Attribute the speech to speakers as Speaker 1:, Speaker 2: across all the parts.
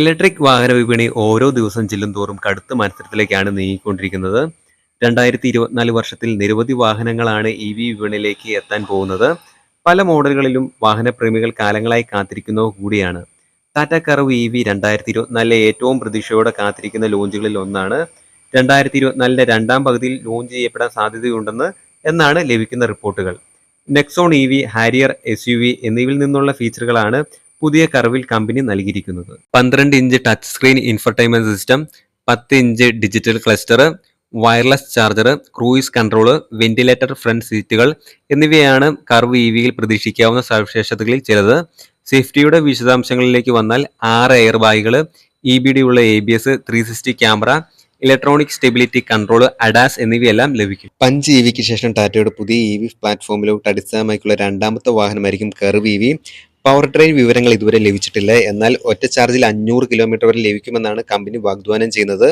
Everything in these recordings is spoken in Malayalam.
Speaker 1: ഇലക്ട്രിക് വാഹന വിപണി ഓരോ ദിവസം ചെല്ലുന്തോറും കടുത്ത മത്സരത്തിലേക്കാണ് നീങ്ങിക്കൊണ്ടിരിക്കുന്നത്. 2024 വർഷത്തിൽ നിരവധി വാഹനങ്ങളാണ് വിപണിയിലേക്ക് എത്താൻ പോകുന്നത്. പല മോഡലുകളിലും വാഹനപ്രേമികൾ കാലങ്ങളായി കാത്തിരിക്കുന്നവ കൂടിയാണ്. ടാറ്റ കർവ് 2024 ഏറ്റവും പ്രതീക്ഷയോടെ കാത്തിരിക്കുന്ന ലോഞ്ചുകളിൽ ഒന്നാണ്. 2024 രണ്ടാം പകുതിയിൽ ലോഞ്ച് ചെയ്യപ്പെടാൻ സാധ്യതയുണ്ടെന്ന് എന്നാണ് ലഭിക്കുന്ന റിപ്പോർട്ടുകൾ. നെക്സോൺ ഹാരിയർ SUV എന്നിവയിൽ നിന്നുള്ള ഫീച്ചറുകളാണ് പുതിയ കർവിൽ കമ്പനി നൽകിയിരിക്കുന്നത്. 12 inch touch screen infotainment system, 10 inch digital cluster, wireless charger, cruise control, ventilator front സീറ്റുകൾ എന്നിവയാണ് കർവ് യിൽ പ്രതീക്ഷിക്കാവുന്ന സവിശേഷതകളിൽ ചിലത്. സേഫ്റ്റിയുടെ വിശദാംശങ്ങളിലേക്ക് വന്നാൽ 6 എയർ ബാഗുകൾ, EBD ഉള്ള ABS, 360 camera, electronic stability control, ADAS എന്നിവയെല്ലാം ലഭിക്കും. 5 EVക്ക് ശേഷം ടാറ്റയുടെ പുതിയ EV പ്ലാറ്റ്ഫോമിലോട്ട് അടിസ്ഥാനമാക്കിയുള്ള രണ്ടാമത്തെ വാഹനമായിരിക്കും കർവ് EV. പവർ ട്രെയിൻ വിവരങ്ങൾ ഇതുവരെ ലഭിച്ചിട്ടില്ല. എന്നാൽ ഒറ്റ ചാർജിൽ 500 കിലോമീറ്റർ വരെ ലഭിക്കുമെന്നാണ് കമ്പനി വാഗ്ദാനം ചെയ്യുന്നത്.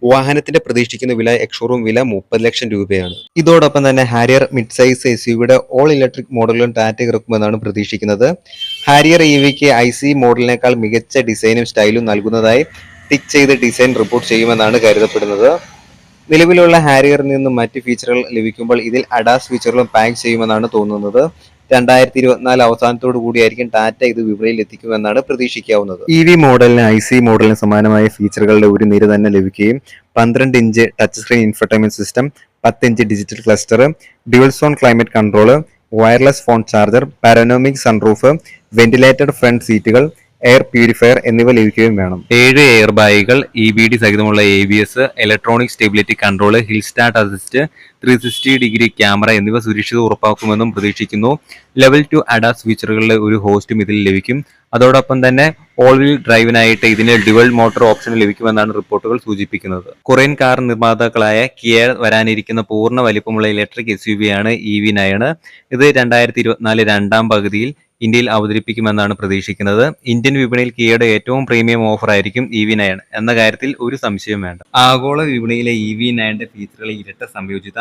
Speaker 1: വാഹനത്തിന്റെ പ്രതീക്ഷിക്കുന്ന വില എക്സ്ഷോറൂം വില 30 ലക്ഷം രൂപയാണ്. ഇതോടൊപ്പം തന്നെ ഹാരിയർ മിഡ് സൈസ് SUVയുടെ ഓൾ ഇലക്ട്രിക് മോഡലുകളും ടാറ്റ ഇറക്കുമെന്നാണ് പ്രതീക്ഷിക്കുന്നത്. ഹാരിയർ EVക്ക് ICE മോഡലിനേക്കാൾ മികച്ച ഡിസൈനും സ്റ്റൈലും നൽകുന്നതായി ടിക്ക് ചെയ്ത് ഡിസൈൻ റിപ്പോർട്ട് ചെയ്യുമെന്നാണ് കരുതപ്പെടുന്നത്. നിലവിലുള്ള ഹാരിയറിൽ നിന്നും മറ്റ് ഫീച്ചറുകൾ ലഭിക്കുമ്പോൾ ഇതിൽ അഡാസ് ഫീച്ചറുകളും പാക്ക് ചെയ്യുമെന്നാണ് തോന്നുന്നത്. 2024 അവസാനത്തോടു കൂടിയായിരിക്കും ടാറ്റ ഇത് വിപണിയിൽ എത്തിക്കുമെന്നാണ് പ്രതീക്ഷിക്കാവുന്നത്. EV മോഡലിന് ICE മോഡലിന് സമാനമായ ഫീച്ചറുകളുടെ ഒരു നിര തന്നെ ലഭിക്കുകയും 12 inch touch screen infotainment system, 10 inch digital cluster, dual zone climate control, wireless phone charger, panoramic sunroof, ventilated front സീറ്റുകൾ, എയർ പ്യൂരിഫയർ എന്നിവ ലഭിക്കുകയും വേണം. 7 എയർ ബാഗുകൾ, EBD സഹിതമുള്ള ABS, electronic stability control, hill start assist, 360 degree camera എന്നിവ സുരക്ഷിത ഉറപ്പാക്കുമെന്നും പ്രതീക്ഷിക്കുന്നു. ലെവൽ 2 അഡാസ് ഫീച്ചറുകളുടെ ഒരു ഹോസ്റ്റും ഇതിൽ ലഭിക്കും. അതോടൊപ്പം തന്നെ ഓൾ വീൽ ഡ്രൈവിനായിട്ട് ഇതിന് ഡ്യുവൽ മോട്ടോർ ഓപ്ഷൻ ലഭിക്കുമെന്നാണ് റിപ്പോർട്ടുകൾ സൂചിപ്പിക്കുന്നത്. കൊറിയൻ കാർ നിർമ്മാതാക്കളായ കിയ വരാനിരിക്കുന്ന പൂർണ്ണ വലിപ്പമുള്ള ഇലക്ട്രിക് SUV ആണ് EV9. ഇത് 2024 രണ്ടാം പകുതിയിൽ ഇന്ത്യയിൽ അവതരിപ്പിക്കുമെന്നാണ് പ്രതീക്ഷിക്കുന്നത്. ഇന്ത്യൻ വിപണിയിൽ കിയയുടെ ഏറ്റവും പ്രീമിയം ഓഫർ ആയിരിക്കും EV9 എന്ന കാര്യത്തിൽ ഒരു സംശയവും വേണ്ട. ആഗോള വിപണിയിലെ EV9ന്റെ ഫീച്ചറുകൾ ഇരട്ട സംയോജിത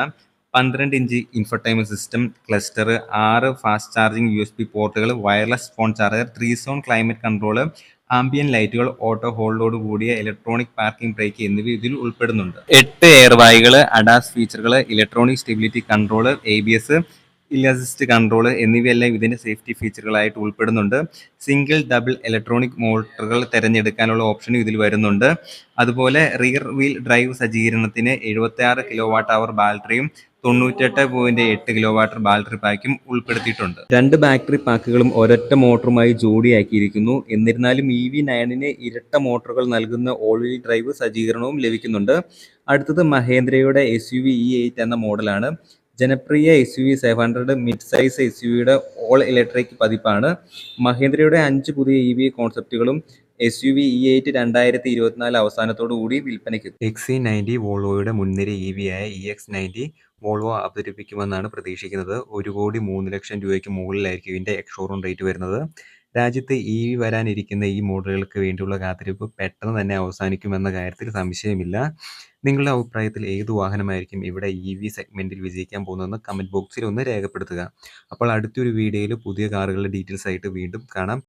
Speaker 1: 12 inch infotainment system, cluster, 6 fast charging USB പോർട്ടുകൾ, wireless phone charger, 3 zone climate control, ambient ലൈറ്റുകൾ, ഓട്ടോ ഹോൾഡോട് കൂടിയ ഇലക്ട്രോണിക് പാർക്കിംഗ് ബ്രേക്ക് എന്നിവ ഇതിൽ ഉൾപ്പെടുന്നുണ്ട്. 8 എയർ ബാഗുകൾ, അഡാസ് ഫീച്ചറുകൾ, electronic stability control, ABS, hill assist control എന്നിവയെല്ലാം ഇതിന്റെ സേഫ്റ്റി ഫീച്ചറുകളായിട്ട് ഉൾപ്പെടുന്നുണ്ട്. സിംഗിൾ ഡബിൾ ഇലക്ട്രോണിക് മോട്ടറുകൾ തിരഞ്ഞെടുക്കാനുള്ള ഓപ്ഷനും ഇതിൽ വരുന്നുണ്ട്. അതുപോലെ റിയർ വീൽ ഡ്രൈവ് സജ്ജീകരണത്തിന് 76 kWh ബാറ്ററിയും 98.8 kW ബാറ്ററി പാക്കും ഉൾപ്പെടുത്തിയിട്ടുണ്ട്. 2 ബാറ്ററി പാക്കുകളും ഒരൊറ്റ മോട്ടറുമായി ജോഡിയാക്കിയിരിക്കുന്നു. എന്നിരുന്നാലും EV9ന് ഇരട്ട മോട്ടോറുകൾ നൽകുന്ന ഓൾ വീൽ ഡ്രൈവ് സജ്ജീകരണവും ലഭിക്കുന്നുണ്ട്. അടുത്തത് മഹേന്ദ്രയുടെ SUV E8 എന്ന മോഡലാണ്. ജനപ്രിയ SUV 700 മിഡ് സൈസ് SUVയുടെ ഓൾ ഇലക്ട്രിക് പതിപ്പാണ്. മഹേന്ദ്രയുടെ 5 പുതിയ EV കോൺസെപ്റ്റുകളും SUV E8 2024 അവസാനത്തോടു കൂടി വിൽപ്പനയ്ക്ക്. XC90 വോൾവോയുടെ മുൻനിര EV ആയ EX90 വോൾവോ അവതരിപ്പിക്കുമെന്നാണ് പ്രതീക്ഷിക്കുന്നത്. 1,03 ലക്ഷം രൂപയ്ക്ക് മുകളിലായിരിക്കും ഇതിന്റെ എക്സ്ഷോറൂം റേറ്റ് വരുന്നത്. രാജ്യത്ത് EV വരാനിരിക്കുന്ന ഈ മോഡലുകൾക്ക് വേണ്ടിയുള്ള കാത്തിരിപ്പ് പെട്ടെന്ന് തന്നെ അവസാനിക്കുമെന്ന കാര്യത്തിൽ സംശയമില്ല. നിങ്ങളുടെ അഭിപ്രായത്തിൽ ഏത് വാഹനമായിരിക്കും ഇവിടെ EV സെഗ്മെന്റിൽ വിജയിക്കാൻ പോകുന്നതെന്ന് കമന്റ് ബോക്സിൽ ഒന്ന് രേഖപ്പെടുത്തുക. അപ്പോൾ അടുത്തൊരു വീഡിയോയിൽ പുതിയ കാറുകളുടെ ഡീറ്റെയിൽസ് ആയിട്ട് വീണ്ടും കാണാം.